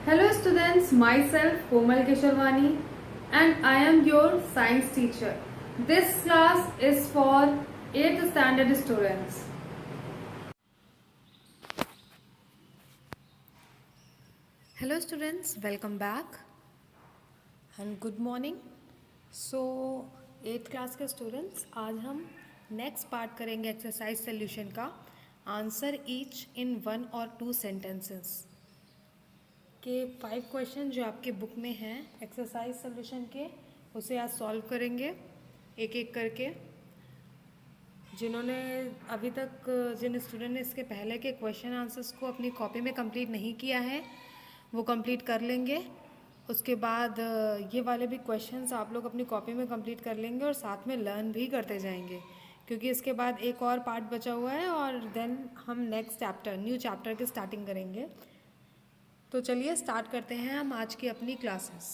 Hello students, myself Komal Keshavani and I am your science teacher. This class is for 8th standard students. Hello students, welcome back and good morning. So 8th class के students आज हम next part करेंगे exercise solution का answer each in 1 और 2 sentences के 5 question जो आपके book में हैं एक्सरसाइज सोल्यूशन के उसे आज सॉल्व करेंगे एक एक करके। जिन्होंने अभी तक जिन स्टूडेंट ने इसके पहले के क्वेश्चन आंसर्स को अपनी कॉपी में कंप्लीट नहीं किया है वो कंप्लीट कर लेंगे। उसके बाद ये वाले भी क्वेश्चंस आप लोग अपनी कॉपी में कंप्लीट कर लेंगे और साथ में लर्न भी करते जाएंगे क्योंकि इसके बाद एक और पार्ट बचा हुआ है और देन हम नेक्स्ट चैप्टर न्यू चैप्टर की स्टार्टिंग करेंगे। तो चलिए स्टार्ट करते हैं हम आज की अपनी क्लासेस।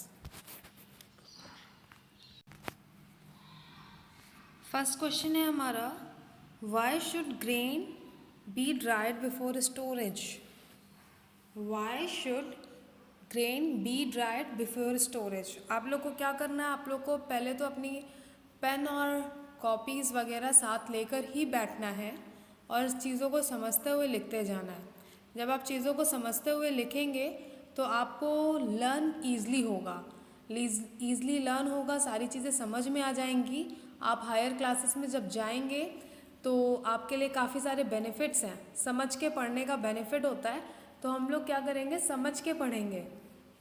फर्स्ट क्वेश्चन है हमारा, why should grain be dried before storage. Why should grain be dried before storage. आप लोग को क्या करना है, आप लोग को पहले तो अपनी पेन और कॉपीज़ वगैरह साथ लेकर ही बैठना है और चीज़ों को समझते हुए लिखते जाना है। जब आप चीज़ों को समझते हुए लिखेंगे तो आपको लर्न ईज़ली होगा, ईज़ली लर्न होगा, सारी चीज़ें समझ में आ जाएंगी। आप हायर क्लासेस में जब जाएंगे तो आपके लिए काफ़ी सारे बेनिफिट्स हैं। समझ के पढ़ने का बेनिफिट होता है, तो हम लोग क्या करेंगे, समझ के पढ़ेंगे।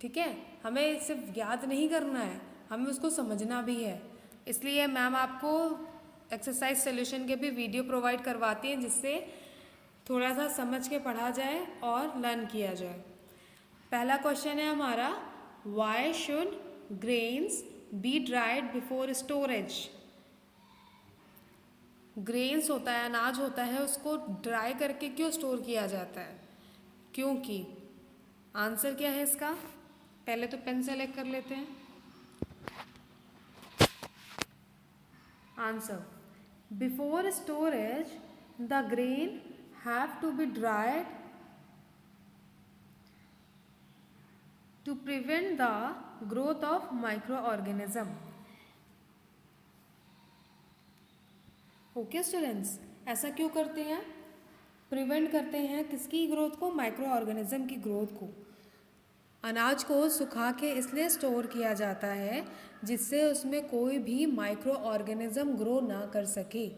ठीक है, हमें सिर्फ याद नहीं करना है, हमें उसको समझना भी है। इसलिए मैम आपको एक्सरसाइज सोल्यूशन के भी वीडियो प्रोवाइड करवाती हैं जिससे थोड़ा सा समझ के पढ़ा जाए और लर्न किया जाए। पहला क्वेश्चन है हमारा, why should grains be dried before storage. Grains होता है, अनाज होता है, उसको ड्राई करके क्यों स्टोर किया जाता है, क्योंकि आंसर क्या है इसका, पहले तो पेन सेलेक्ट कर लेते हैं। Answer, before storage the grain have to be dried to prevent the growth of micro organism. Okay students, ऐसा क्यों करते हैं, प्रिवेंट करते हैं किसकी ग्रोथ को, माइक्रो ऑर्गेनिज्म की ग्रोथ को। अनाज को सुखा के इसलिए स्टोर किया जाता है जिससे उसमें कोई भी माइक्रो ऑर्गेनिज्म ग्रो ना कर सके।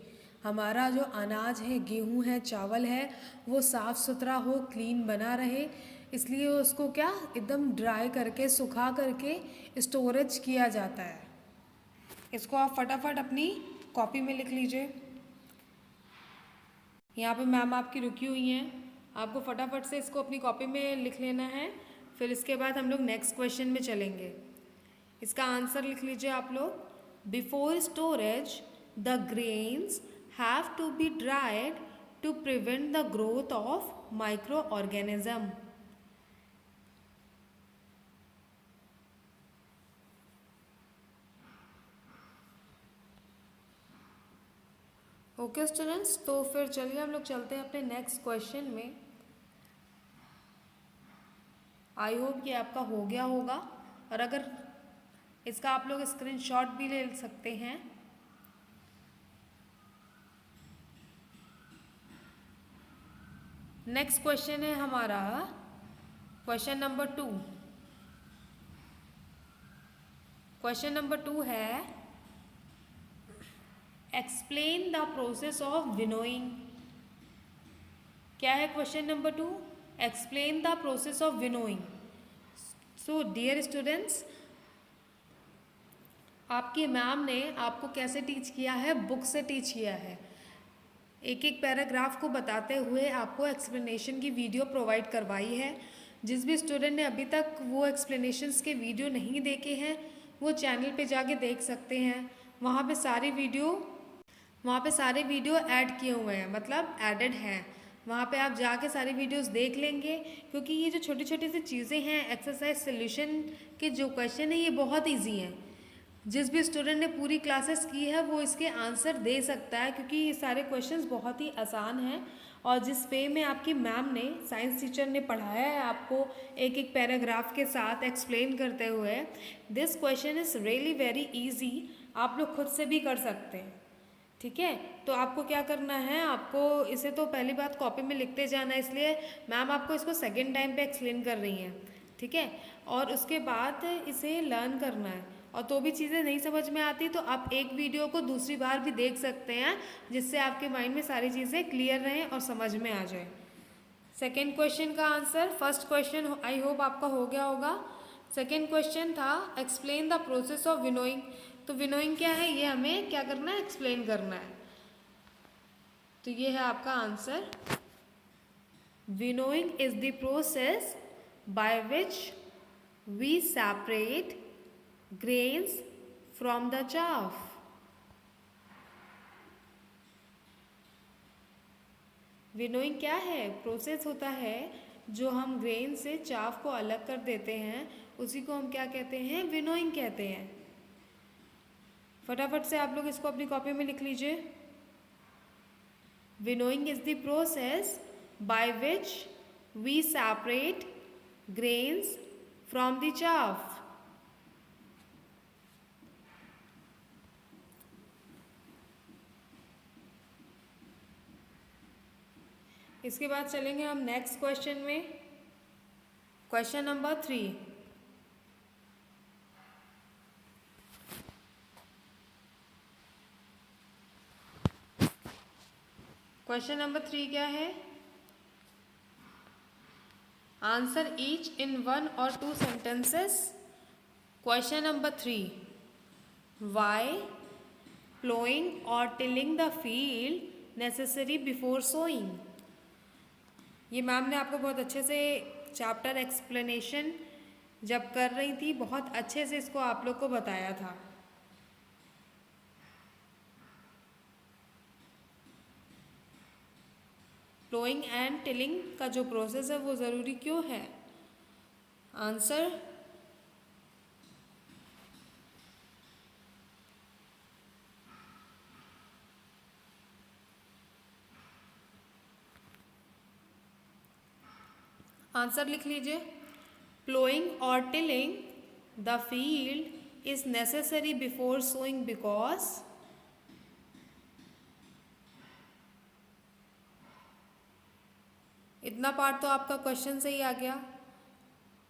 हमारा जो अनाज है, गेहूं है, चावल है, वो साफ़ सुथरा हो, क्लीन बना रहे, इसलिए उसको क्या एकदम ड्राई करके सुखा करके स्टोरेज किया जाता है। इसको आप फटाफट अपनी कॉपी में लिख लीजिए। यहाँ पे मैम आपकी रुकी हुई हैं, आपको फटाफट से इसको अपनी कॉपी में लिख लेना है। फिर इसके बाद हम लोग नेक्स्ट क्वेश्चन में चलेंगे। इसका आंसर लिख लीजिए आप लोग, before storage the grains have to be dried to prevent the growth of micro organism. Okay students, तो फिर चलिए हम लोग चलते हैं अपने नेक्स्ट क्वेश्चन में। आई होप कि आपका हो गया होगा, और अगर इसका आप लोग स्क्रीनशॉट भी ले सकते हैं। नेक्स्ट क्वेश्चन है हमारा क्वेश्चन नंबर 2। क्वेश्चन नंबर 2 है, explain the process of winnowing. क्या है question number 2, explain the process of winnowing. So dear students, आपकी मैम ने आपको कैसे टीच किया है, बुक से टीच किया है। एक एक पैराग्राफ को बताते हुए आपको एक्सप्लेनेशन की वीडियो प्रोवाइड करवाई है। जिस भी स्टूडेंट ने अभी तक वो एक्सप्लेनेशंस के वीडियो नहीं देखे हैं वो चैनल पे जाके देख सकते हैं। वहाँ पे सारे वीडियो ऐड किए हुए हैं, मतलब एडेड हैं। वहाँ पे आप जाके सारी वीडियोस देख लेंगे, क्योंकि ये जो छोटी छोटी सी चीज़ें हैं एक्सरसाइज सोल्यूशन के जो क्वेश्चन है ये बहुत ईजी हैं। जिस भी स्टूडेंट ने पूरी क्लासेस की है वो इसके आंसर दे सकता है, क्योंकि ये सारे क्वेश्चंस बहुत ही आसान हैं। और जिस वे में आपकी मैम ने, साइंस टीचर ने पढ़ाया है आपको एक एक पैराग्राफ के साथ एक्सप्लेन करते हुए, this question is really very easy. आप लोग खुद से भी कर सकते हैं। ठीक है, तो आपको क्या करना है, आपको इसे तो पहली बात कॉपी में लिखते जाना है, इसलिए मैम आपको इसको सेकेंड टाइम पे एक्सप्लेन कर रही हैं। ठीक है, और उसके बाद इसे लर्न करना है। और तो भी चीज़ें नहीं समझ में आती तो आप एक वीडियो को दूसरी बार भी देख सकते हैं, जिससे आपके माइंड में सारी चीज़ें क्लियर रहें और समझ में आ जाए। सेकेंड क्वेश्चन का answer, first question I hope आपका हो गया होगा। सेकेंड क्वेश्चन था explain the process of winnowing. तो विनोइंग क्या है, ये हमें क्या करना है, एक्सप्लेन करना है। तो ये है आपका answer. Winnowing is the process by which we separate grains from the chaff। Winnowing क्या है, प्रोसेस होता है जो हम ग्रेन से चाफ को अलग कर देते हैं, उसी को हम क्या कहते हैं, विनोइंग कहते हैं। फटाफट से आप लोग इसको अपनी कॉपी में लिख लीजिए। Winnowing is the process by which we separate grains from the chaff. इसके बाद चलेंगे हम नेक्स्ट क्वेश्चन में, क्वेश्चन नंबर 3। क्वेश्चन नंबर 3 क्या है, answer each in 1 or 2 sentences। Question number 3, why ploughing और tilling the field necessary before sowing. ये ma'am ने आपको बहुत अच्छे से चैप्टर एक्सप्लेनेशन जब कर रही थी, बहुत अच्छे से इसको आप लोग को बताया था। प्लोइंग एंड टिलिंग का जो प्रोसेस है वो ज़रूरी क्यों है, आंसर आंसर लिख लीजिए। प्लोइंग और tilling the field is necessary before sowing because इतना पार्ट तो आपका क्वेश्चन से ही आ गया।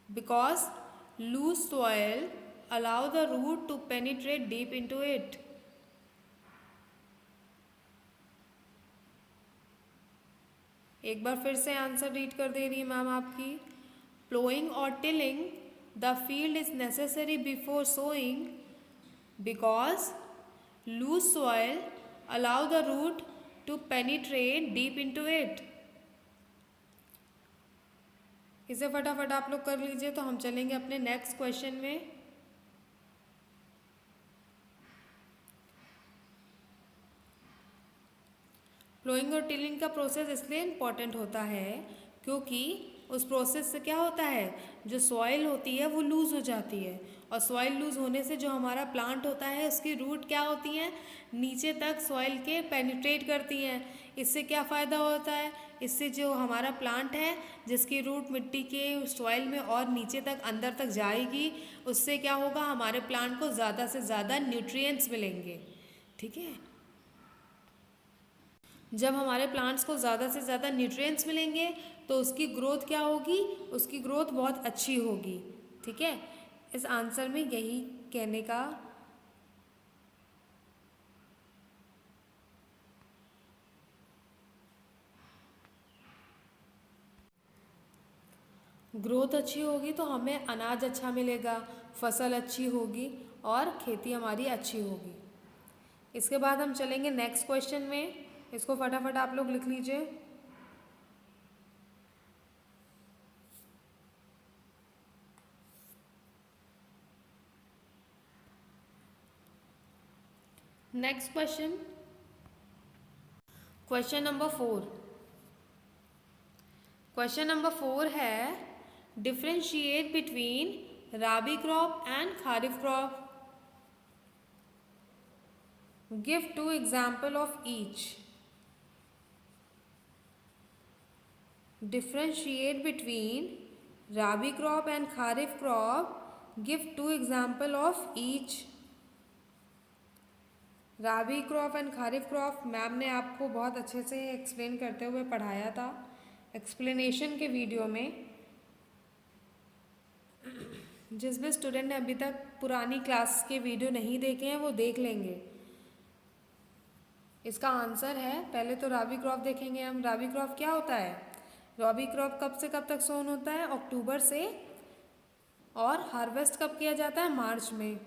Because loose soil allow the root to penetrate deep into it. एक बार फिर से आंसर रीड कर दे रही है मैम आपकी। प्लोइंग और tilling the field is necessary before sowing because loose soil allow the root to penetrate deep into it. इसे फटाफट आप लोग कर लीजिए, तो हम चलेंगे अपने नेक्स्ट क्वेश्चन में। प्लोइंग और टिलिंग का प्रोसेस इसलिए इम्पॉर्टेंट होता है क्योंकि उस प्रोसेस से क्या होता है, जो सॉइल होती है वो लूज़ हो जाती है, और सॉइल लूज़ होने से जो हमारा प्लांट होता है उसकी रूट क्या होती हैं, नीचे तक सॉइल के पेनिट्रेट करती हैं। इससे क्या फ़ायदा होता है, इससे जो हमारा प्लांट है जिसकी रूट मिट्टी के सॉइल में और नीचे तक अंदर तक जाएगी, उससे क्या होगा, हमारे प्लांट को ज़्यादा से ज़्यादा न्यूट्रिएंट्स मिलेंगे। ठीक है, जब हमारे प्लांट्स को ज़्यादा से ज़्यादा न्यूट्रिएंट्स मिलेंगे तो उसकी ग्रोथ क्या होगी, उसकी ग्रोथ बहुत अच्छी होगी। ठीक है, इस आंसर में यही कहने का ग्रोथ अच्छी होगी तो हमें अनाज अच्छा मिलेगा, फसल अच्छी होगी और खेती हमारी अच्छी होगी। इसके बाद हम चलेंगे नेक्स्ट क्वेश्चन में, इसको फटाफट आप लोग लिख लीजिए। Next question, question number 4। Question number 4 है differentiate between rabi crop and kharif crop. Give two example of each. Differentiate between Rabi crop and Kharif crop. Give two example of each. Rabi crop and kharif crop ma'am ने आपको बहुत अच्छे से explain करते हुए पढ़ाया था एक्सप्लेनेशन के वीडियो में। जिस भी स्टूडेंट ने अभी तक पुरानी क्लास के वीडियो नहीं देखे हैं वो देख लेंगे। इसका आंसर है, पहले तो राबी क्रॉप देखेंगे हम। राबी क्रॉप क्या होता है? राबी क्रॉप कब से कब तक सोन होता है? अक्टूबर से। और हार्वेस्ट कब किया जाता है? मार्च में।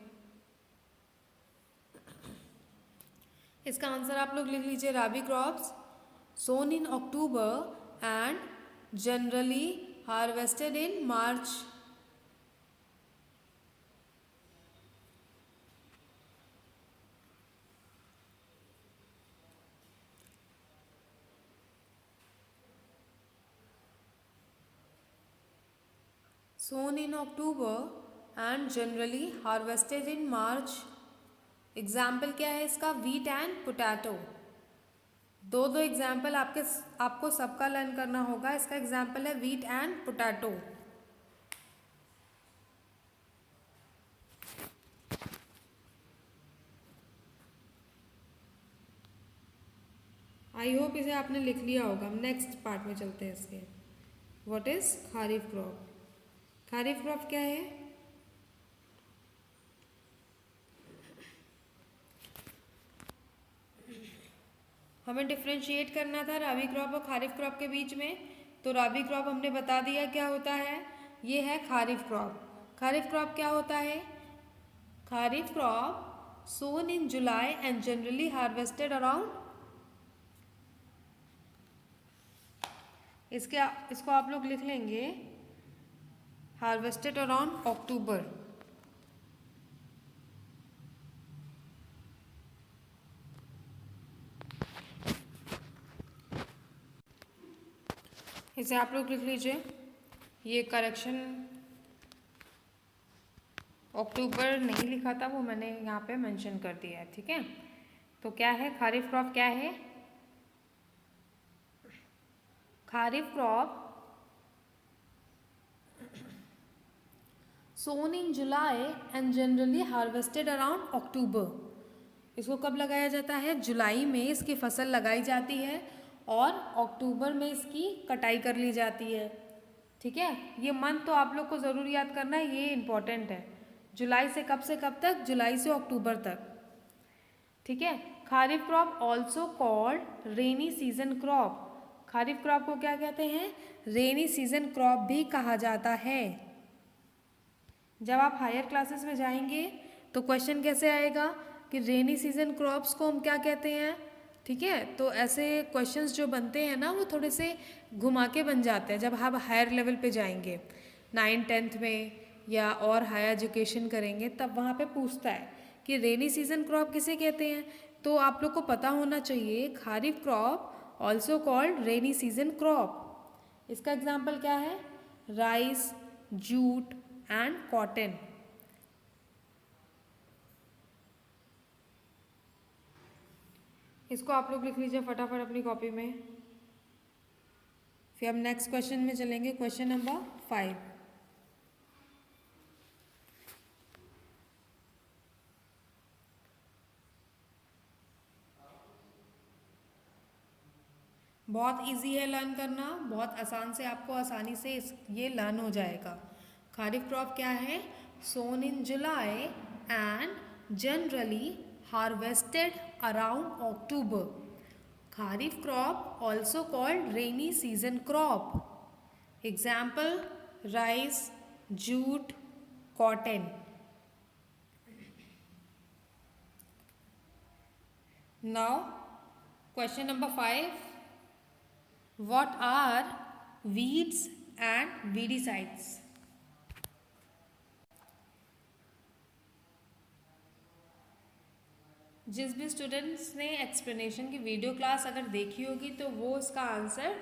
इसका आंसर आप लोग लिख लीजिए। Rabi crops sown in October and generally harvested in March. Sown in October and generally harvested in March. Example क्या है इसका? Wheat and potato. दो एग्जाम्पल आपको सबका लर्न करना होगा। इसका एग्जाम्पल है wheat and potato. I hope इसे आपने लिख लिया होगा। हम नेक्स्ट पार्ट में चलते हैं इसके। What is kharif crop? Kharif crop क्या है? हमें डिफ्रेंशिएट करना था राबी क्रॉप और खारिफ क्रॉप के बीच में। तो राबी क्रॉप हमने बता दिया क्या होता है। ये है खारिफ क्रॉप। खारिफ क्रॉप क्या होता है? Kharif crop sown in July and generally harvested around, इसको आप लोग लिख लेंगे हार्वेस्टेड अराउंड अक्टूबर। इसे आप लोग लिख लीजिए। ये करेक्शन अक्टूबर नहीं लिखा था, वो मैंने यहाँ पे मेंशन कर दिया है। ठीक है, तो क्या है खारिफ क्रॉप? क्या है kharif crop? Sown in July and generally harvested around October. इसको कब लगाया जाता है? जुलाई में इसकी फसल लगाई जाती है और अक्टूबर में इसकी कटाई कर ली जाती है। ठीक है, ये मंथ तो आप लोग को ज़रूर याद करना है, ये इम्पॉर्टेंट है। जुलाई से कब तक? जुलाई से अक्टूबर तक। ठीक है, kharif crop also called rainy season crop. Kharif crop को क्या कहते हैं? रेनी सीजन क्रॉप भी कहा जाता है। जब आप हायर क्लासेस में जाएंगे तो क्वेश्चन कैसे आएगा कि रेनी सीजन क्रॉप्स को हम क्या कहते हैं। ठीक है, तो ऐसे क्वेश्चंस जो बनते हैं ना वो थोड़े से घुमा के बन जाते हैं। जब आप हायर लेवल पे जाएंगे 9th-10th में या और हायर एजुकेशन करेंगे तब वहाँ पे पूछता है कि रेनी सीजन क्रॉप किसे कहते हैं। तो आप लोग को पता होना चाहिए kharif crop also called rainy season crop. इसका एग्जाम्पल क्या है? Rice, jute and cotton. इसको आप लोग लिख लीजिए फटाफट अपनी कॉपी में। फिर हम नेक्स्ट क्वेश्चन में चलेंगे, क्वेश्चन नंबर 5। बहुत इजी है लर्न करना, बहुत आसान से आपको आसानी से ये लर्न हो जाएगा। खारिफ क्रॉप क्या है? Sown in July and generally harvested around October. Kharif crop also called rainy season crop. Example rice, jute, cotton. Now question number 5। What are weeds and weedicides? जिस भी स्टूडेंट्स ने एक्सप्लेनेशन की वीडियो क्लास अगर देखी होगी तो वो इसका आंसर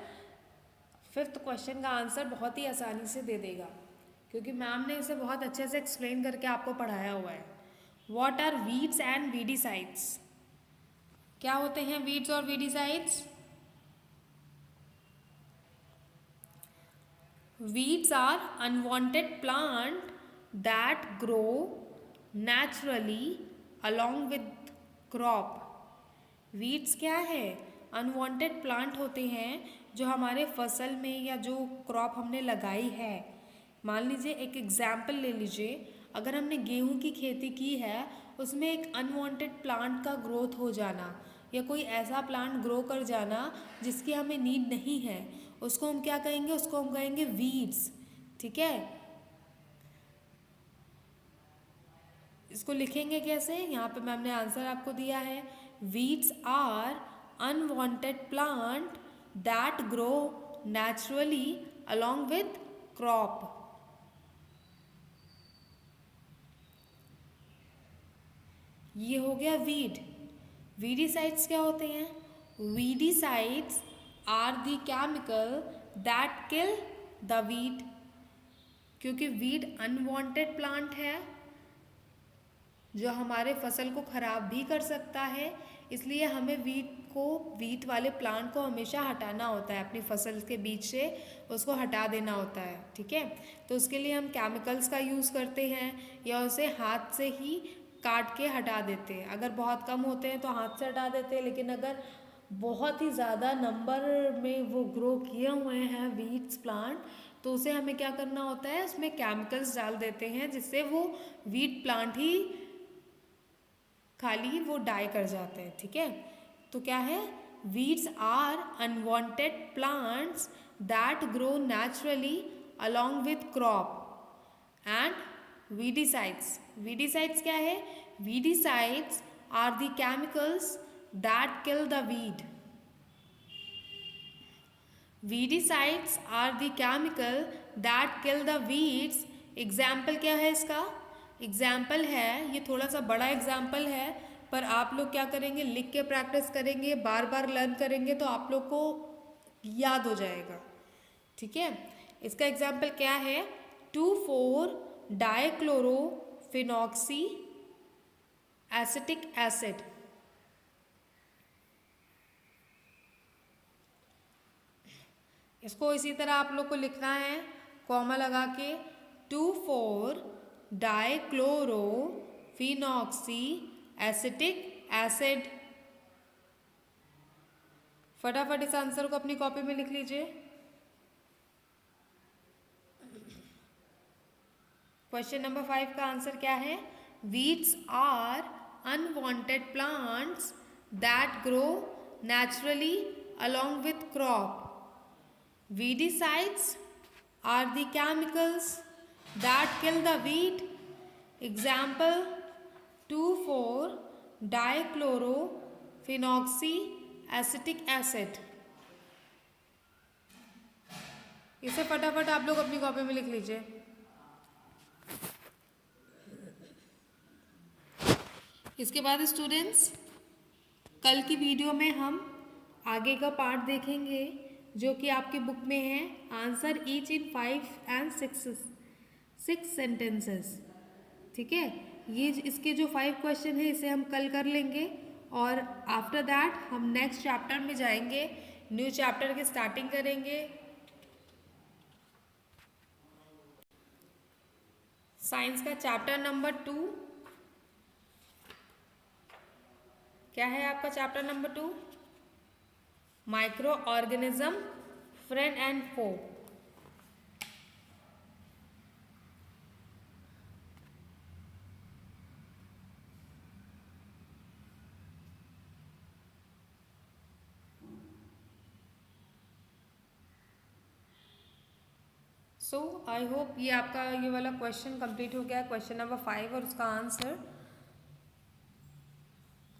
5th क्वेश्चन का आंसर बहुत ही आसानी से दे देगा, क्योंकि मैम ने इसे बहुत अच्छे से एक्सप्लेन करके आपको पढ़ाया हुआ है। What are weeds and weedicides? क्या होते हैं वीड्स और weedicides? Weeds are unwanted plant that grow naturally along with crop. Weeds क्या है? अनवांटेड प्लांट होते हैं जो हमारे फसल में या जो क्रॉप हमने लगाई है। मान लीजिए एक एग्जाम्पल ले लीजिए, अगर हमने गेहूं की खेती की है, उसमें एक अनवांटेड प्लांट का ग्रोथ हो जाना या कोई ऐसा प्लांट ग्रो कर जाना जिसकी हमें नीड नहीं है, उसको हम क्या कहेंगे? उसको हम कहेंगे वीड्स। ठीक है, इसको लिखेंगे कैसे? यहाँ पे मैम ने आंसर आपको दिया है, weeds are unwanted plant that grow naturally along with crop. ये हो गया वीड। वीडिसाइड्स क्या होते हैं? Weedicides are the chemical that kill the weed. क्योंकि वीड अनवांटेड प्लांट है जो हमारे फसल को खराब भी कर सकता है, इसलिए हमें वीट वाले प्लांट को हमेशा हटाना होता है, अपनी फसल के बीच से उसको हटा देना होता है। ठीक है, तो उसके लिए हम केमिकल्स का यूज़ करते हैं या उसे हाथ से ही काट के हटा देते हैं। अगर बहुत कम होते हैं तो हाथ से हटा देते हैं, लेकिन अगर बहुत ही ज़्यादा नंबर में वो ग्रो किए हुए हैं वीट्स प्लांट, तो उसे हमें क्या करना होता है? उसमें केमिकल्स डाल देते हैं जिससे वो वीट प्लांट ही खाली वो डाई कर जाते हैं। ठीक है, तो क्या है? Weeds are unwanted plants that grow naturally along with crop. And weedicides, weedicides क्या है? Weedicides are the chemicals that kill the weed. Weedicides are the chemical that kill the weeds. Example क्या है इसका? एग्जाम्पल है, ये थोड़ा सा बड़ा एग्जाम्पल है, पर आप लोग क्या करेंगे? लिख के प्रैक्टिस करेंगे, बार बार लर्न करेंगे तो आप लोग को याद हो जाएगा। ठीक है, इसका एग्जाम्पल क्या है? 2,4-डाइक्लोरोफिनॉक्सी एसिटिक एसिड। इसको इसी तरह आप लोग को लिखना है, कॉमा लगा के, 2,4-डाइक्लोरोफिनॉक्सी एसिटिक एसिड। फटाफट इस आंसर को अपनी कॉपी में लिख लीजिए। क्वेश्चन नंबर 5 का आंसर क्या है? Weeds are unwanted plants that grow naturally along with crop. Weedicides are the chemicals that kill the weed. Example, 2,4-dichlorophenoxy acetic acid। इसे फटाफट आप लोग अपनी कॉपी में लिख लीजिए। इसके बाद स्टूडेंट्स, कल की वीडियो में हम आगे का पार्ट देखेंगे जो कि आपकी बुक में है, answer each in 5 and 6 sentences. ठीक है, ये इसके जो 5 क्वेश्चन है इसे हम कल कर लेंगे और आफ्टर दैट हम नेक्स्ट चैप्टर में जाएंगे, न्यू चैप्टर की स्टार्टिंग करेंगे। साइंस का चैप्टर नंबर 2। क्या है आपका chapter number 2? Micro organism, friend and foe. So I hope ये आपका ये वाला क्वेश्चन कंप्लीट हो गया, क्वेश्चन नंबर 5 और उसका आंसर।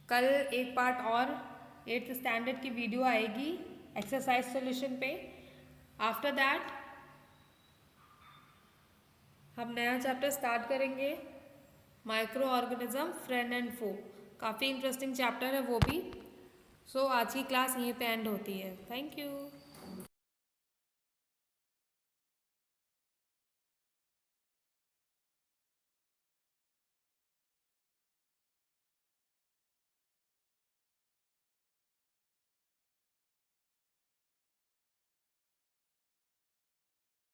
कल एक पार्ट और 8th स्टैंडर्ड की वीडियो आएगी एक्सरसाइज सॉल्यूशन पे। आफ्टर दैट हम नया चैप्टर स्टार्ट करेंगे, माइक्रो ऑर्गेनिज्म, फ्रेंड एंड फो। काफ़ी इंटरेस्टिंग चैप्टर है वो भी। सो आज की क्लास यहीं पे एंड होती है। Thank you.